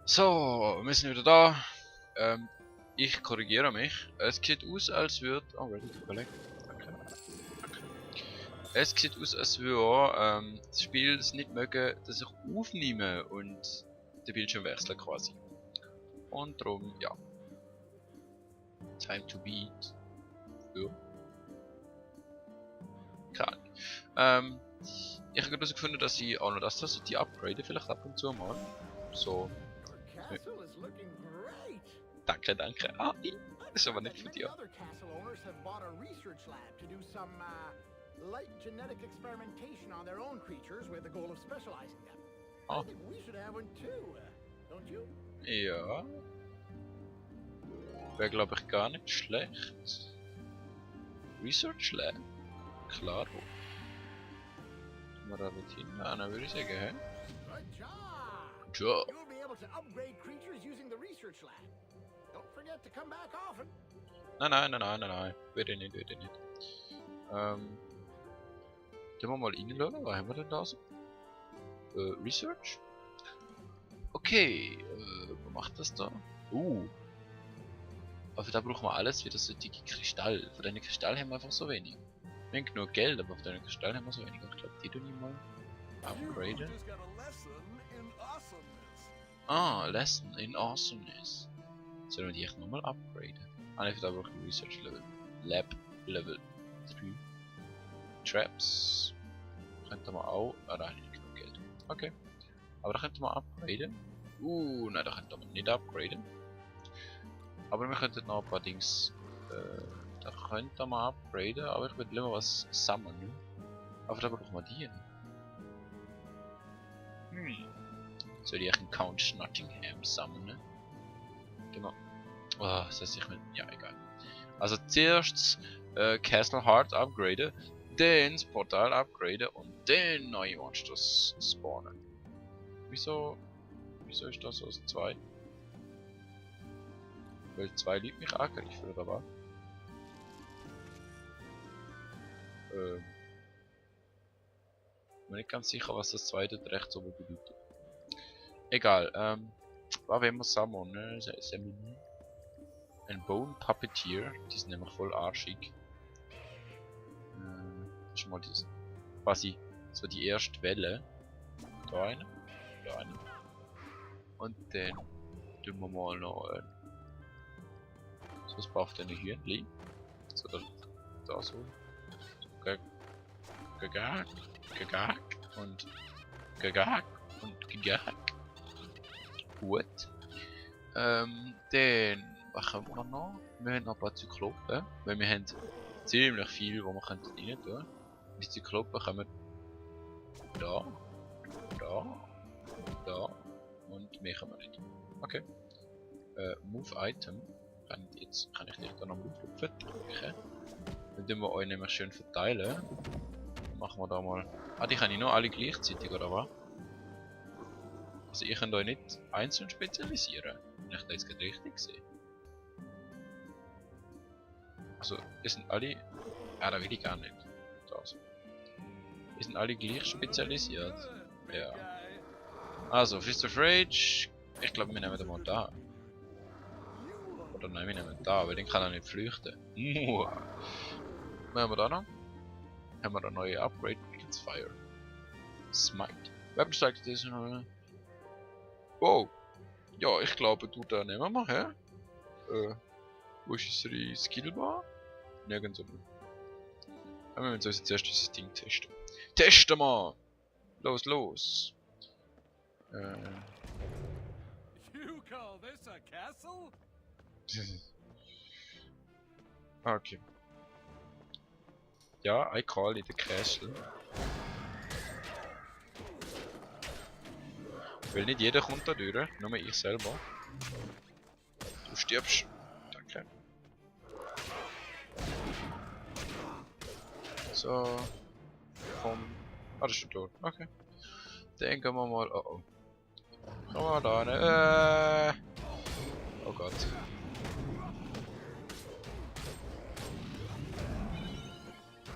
So, wir sind wieder da. Ich korrigiere mich. Es sieht aus, als würde. Oh, ready to collect. Okay. Es sieht aus, als würde das Spiel es nicht mögen, dass ich aufnehme und den Bildschirm wechsle quasi. Und darum, ja. Time to beat. Ja. Keine Ahnung. Ich habe gerade gefunden, dass ich auch noch das die upgrade vielleicht ab und zu mal. So. Danke, danke. Ah, das ist aber nicht von dir. Light genetic experimentation on their own creatures with the goal of specializing them. Oh. I think we should have one too, don't you? Ja. Wäre glaube ich gar nicht schlecht. Research Lab. Klaro. Wir da mit hin? Dann würde ich sagen, hä? Good job! Good job. You'll be able to upgrade creatures using the research lab. Don't forget to come back often. Nein. Würde ich nicht. Gehen wir mal reinschauen, was haben wir denn da so? Research? Okay, was macht das da? Aber für da brauchen wir alles wieder so dicke Kristall. Von deinen Kristall haben wir einfach so wenig. Wir haben genug Geld, aber auf deinen Kristall haben wir so wenig. Ich glaube, die tun ich mal upgraden. Ah, Lesson in Awesomeness. Sollen wir die echt nochmal upgraden? Ah, für da brauche ich Research Level. Lab Level 3. Traps. Könnte man auch. Ah, da habe ich nicht genug Geld. Okay. Aber da könnte man upgraden. Nein, da könnte man nicht upgraden. Aber wir könnten noch ein paar Dings. Da könnte man upgraden, aber ich würde lieber was sammeln. Aber da brauchen wir die. Soll ich einen Count Nottingham sammeln? Genau. Oh, das heißt, ich will. Ja, egal. Also zuerst Castle Heart upgraden, dann das Portal upgraden und dann neue Monsters spawnen. Wieso ist das aus 2? Weil 2 Leute mich angegriffen oder was? Bin nicht ganz sicher, was das zweite rechts oben bedeutet. Egal, was wollen wir sammeln, ne? Ein Bone Puppeteer, die sind nämlich voll arschig. Das ist mal das. Quasi so die erste Welle. Da eine. Und dann tun wir mal noch so ein paar auf den Hühnchen. So da so. Gagag und Gagag und Gagag. Gut. Dann machen wir noch. Wir haben noch ein paar Zyklopen, weil wir haben ziemlich viel, wo wir rein tun können. Die Zyklopen kommen da und mehr können wir nicht. Okay. Move Item. Kann ich dich da noch auflupfen? Okay. Dann tun wir euch nämlich schön verteilen. Dann machen wir da mal. Ah, die kann ich noch alle gleichzeitig, oder was? Also ich kann euch nicht einzeln spezialisieren. Wenn ich das jetzt gerade richtig sehe. Also, wir sind alle. Ah, da will ich gar nicht. Das. Wir sind alle gleich spezialisiert. Ja. Also, Fist of Rage. Ich glaube, wir nehmen den mal da. Oder nein, wir nehmen da, weil den kann er nicht flüchten. Was haben wir da noch? Haben wir da neue Upgrade? Against Fire. Smite. Weapon Strike Additional. Wow. Ja, ich glaube, du da nehmen wir, hä? Wo ist unsere Skillbar? Nirgends oben. Aber wir müssen zuerst dieses Ding testen. Testen wir! Los! You call this a castle? Okay. Ja, I call it a castle. Weil nicht jeder kommt da durch, nur ich selber. Du stirbst. Danke. So. Komm. Ah, das ist schon tot. Okay. Dann gehen wir mal. Oh. Komm mal da rein. Oh Gott.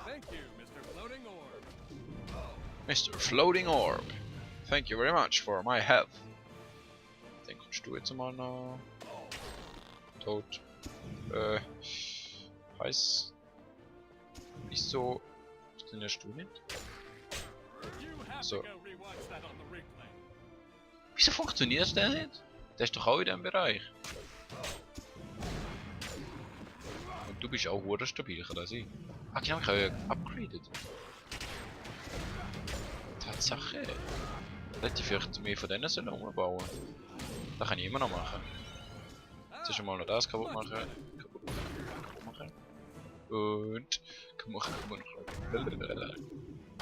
Thank you, Mr. Floating Orb. Mr. Floating Orb. Thank you very much for my help. Dann kommst du jetzt mal noch. Tot. Heiß. Wieso funktionierst du nicht? So. Wieso funktioniert der nicht? Der ist doch auch in diesem Bereich. Und du bist auch sehr stabil, kann das sein? Ah genau, ich habe ja upgraded. Tatsache. Hätte ich vielleicht mehr von denen sollen umbauen. Das kann ich immer noch machen. Jetzt mal noch das kaputt machen. Kaputt machen. Und kaputt machen.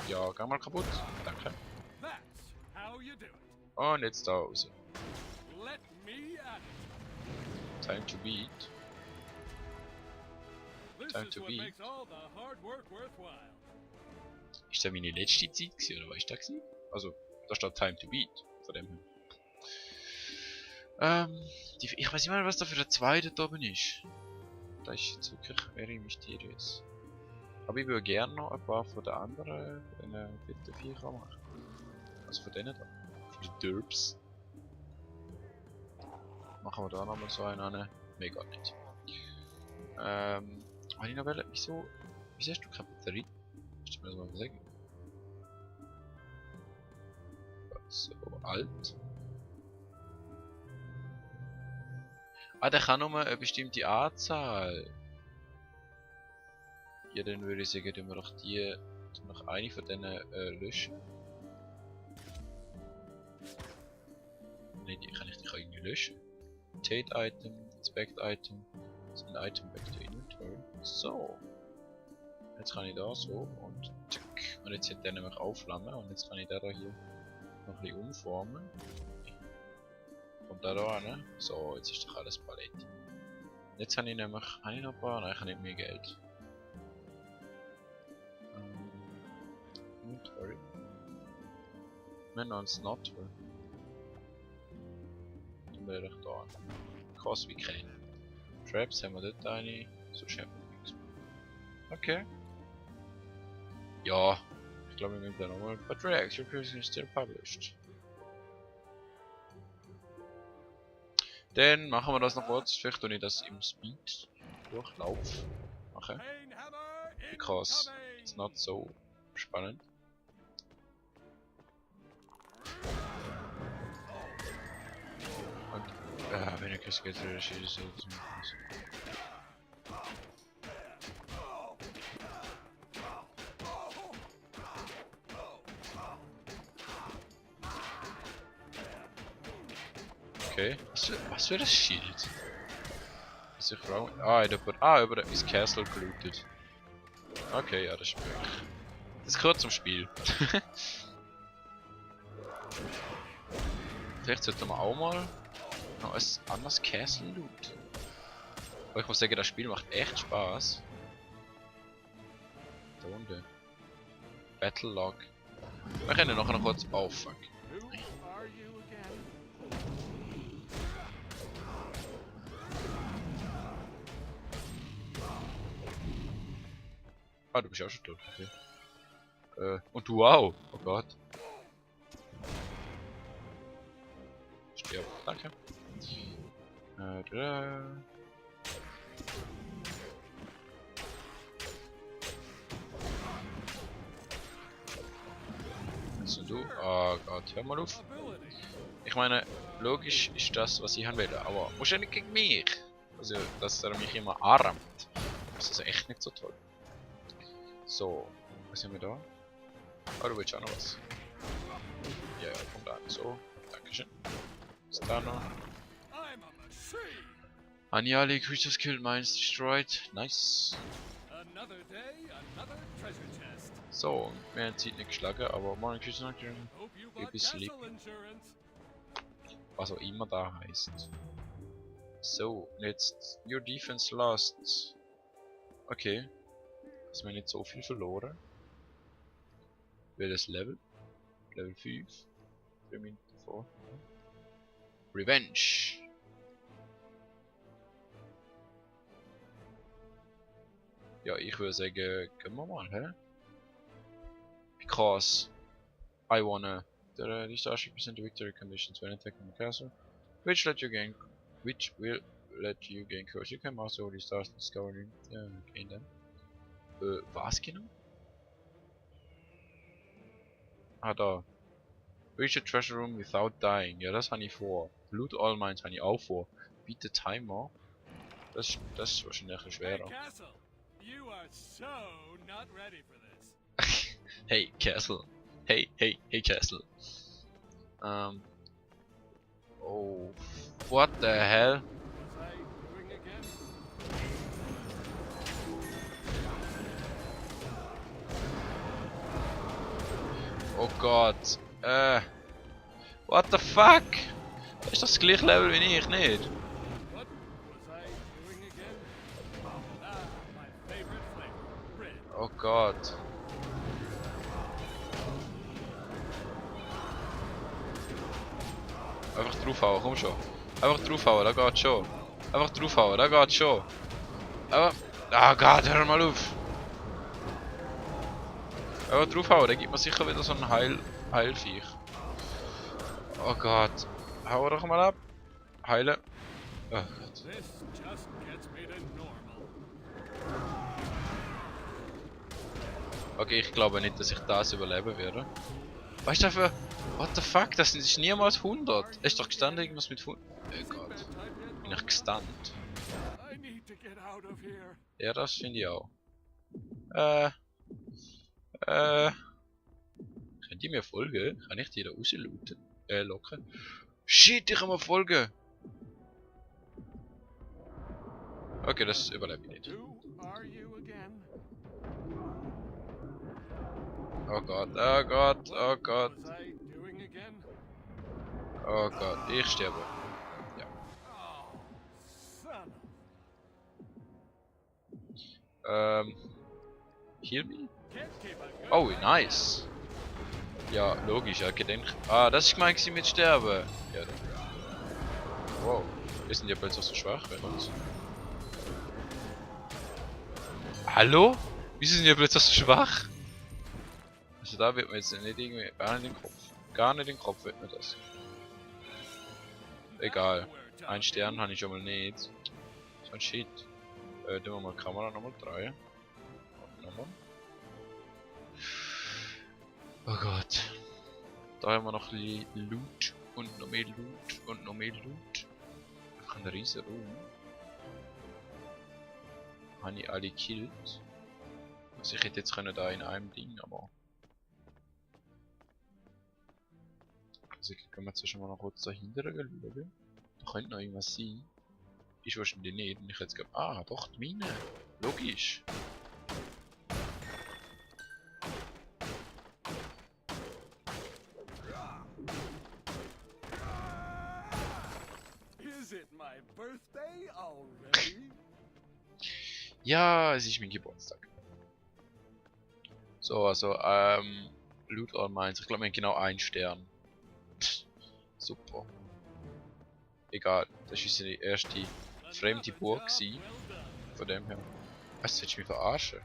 Ja, geh mal kaputt. Danke. Und jetzt da raus. Time to beat. Time to beat. Ist das meine letzte Zeit gewesen, oder was ist das gewesen? Also, da steht Time to beat. Von dem her. Ich weiß nicht mal, was da für der zweite da oben ist. Da ist jetzt wirklich very mysterious. Aber ich würde gerne noch ein paar von den anderen vierten Viecher machen. Also von denen da. Von den Derps. Machen wir da nochmal so einen an. Mega nicht. Habe ich noch wollen, wieso hast du keine Batterie? Kannst du mir das mal sagen? So alt. Ah, der kann nur eine bestimmte Anzahl. Ja, dann würde ich sagen, tun wir doch die noch eine von denen löschen. Ne, die kann ich nicht irgendwie löschen. Rotate Item, Inspect Item, ein Item back to Inventory. So. Jetzt kann ich da so und tück. Und jetzt hat der nämlich Aufflammen und jetzt kann ich da hier noch ein bisschen umformen. Und da hin. So, jetzt ist doch alles Paletti. Jetzt habe ich nämlich noch ein paar, nein, ich habe nicht mehr Geld. Inventory. Wir haben noch ein Snotter. Tun wir doch da an. Cause we can. Traps haben wir dort eine, sonst haben wir nichts mehr. Okay. Ja, ich glaube, wir müssen da nochmal. But React, your person is still published. Dann machen wir das noch kurz. Vielleicht tue ich das im Speed Durchlauf machen. Because it's not so spannend. Und wenn ich es geht, ist es okay, was für das Schild? Ist ich frage. Über das Castle gelootet. Okay, ja, das ist möglich. Das gehört zum Spiel. Vielleicht sollten wir auch mal noch ein anderes Castle looten. Aber ich muss sagen, das Spiel macht echt Spaß. Da unten. Battle Log. Wir können nachher noch kurz auffangen. Ah, du bist auch schon tot, okay. Und du auch. Oh Gott. Stirb. Danke. Also du. Oh Gott, hör mal auf. Ich meine, logisch ist das, was ich haben will, aber muss ja nicht gegen mich. Also, dass er mich immer armt. Das ist echt nicht so toll. So, was haben wir da? Oh, du willst auch noch was. Ja, ja, komm da. So, dankeschön. Was ist da noch? Annihilated creatures killed, mines destroyed. Nice. So, wir haben Zeit nicht geschlagen, aber morgen creatures noch ein bisschen lieb. Was auch immer da heißt. So, jetzt your defense lasts. Okay. Dass wir nicht so viel verloren. Welches Level? Level 5. 3 Minuten vor. Revenge. Ja, ich würde sagen, gehen wir mal, hä? Because I wanna. The discharge represent the victory conditions when attacking the castle. Which will let you gain courage. You can master all these stars discovering. Ja, okay dann. Was genau? Ah da. Reach the treasure room without dying. Ja, das habe ich vor. Loot all mines habe ich auch vor. Beat the timer. Das ist wahrscheinlich ein bisschen Hey, schwerer. Castle, you are so not ready for this. Hey, Castle. Hey, Castle. Oh. What the hell? Was I doing again? Oh Gott. What the fuck? Das ist das gleiche Level wie ich, nicht? What was I doing again? Ah, my favorite flavor, red. Oh Gott. Einfach draufhauen, komm schon. Einfach draufhauen, da geht's schon. Einfach draufhauen, da geht's schon. Aber. Ah Gott, hör mal auf. Einfach draufhauen, dann gibt man sicher wieder so ein Heilviech. Oh Gott. Hau doch mal ab. Heilen. Oh Gott. This just gets me to normal. Okay, ich glaube nicht, dass ich das überleben werde. Weißt du dafür? What the fuck? Das ist niemals 100. Ist doch gestanden irgendwas mit 100. Oh Gott. Bin ich gestunt? I need to get out of here. Ja, das finde ich auch. Könnt ihr mir folgen? Kann ich die da rauslooten? Locken? Shit, ich kann mir folgen! Okay, das überlebe ich nicht. Who are you again? Oh Gott, oh Gott, oh What Gott, was I doing again? oh Gott, ich sterbe. Oh, son of... Heal me? Can't keep a good Oh, fight nice. Ja, logisch, ja, gedenkt. Ah, das ist gemeint mit Sterben. Ja. Wow, wir sind ja plötzlich so schwach, wenn uns. Hallo? Wieso sind wir plötzlich so schwach? Also da wird mir jetzt nicht irgendwie, gar nicht in den Kopf. Gar nicht in den Kopf wird mir das. Egal. Ein Stern habe ich schon mal nicht. So ein Shit. Tun wir mal Kamera nochmal 3. Nochmal. Oh Gott. Da haben wir noch ein bisschen Loot. Und noch mehr Loot. Und noch mehr Loot. Einfach ein riesen Raum. Habe ich alle gekillt. Also ich hätte jetzt können da in einem Ding, aber... Also können wir jetzt schon mal noch kurz dahinter schauen. Da könnte noch irgendwas sein. Ist wahrscheinlich nicht. Und ich jetzt glaube, ah doch, die Mine. Logisch. Is it my birthday already? Ja, es ist mein Geburtstag. So, also, Loot all mines. Ich glaube, wir haben genau einen Stern. Super. Egal, das ist unsere erste fremde Burg gewesen. Von dem her. Was, willst du mich verarschen?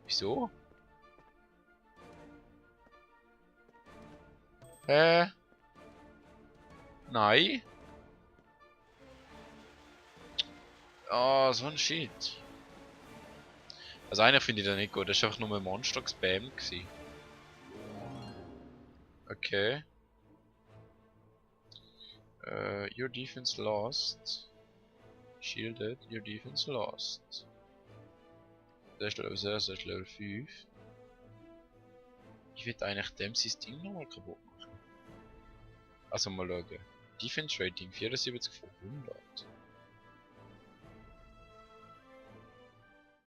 Wieso? Nein? Ah, so ein Shit. Also einer finde ich da nicht gut, das war einfach nur ein Monster-Spam gewesen. Okay. Your defense lost. Shielded, your defense lost. Der ist Level 6, der ist Level 5. Ich will eigentlich dem sein Ding nochmal kaputt machen. Also mal schauen. Defense Rating 74 von 100.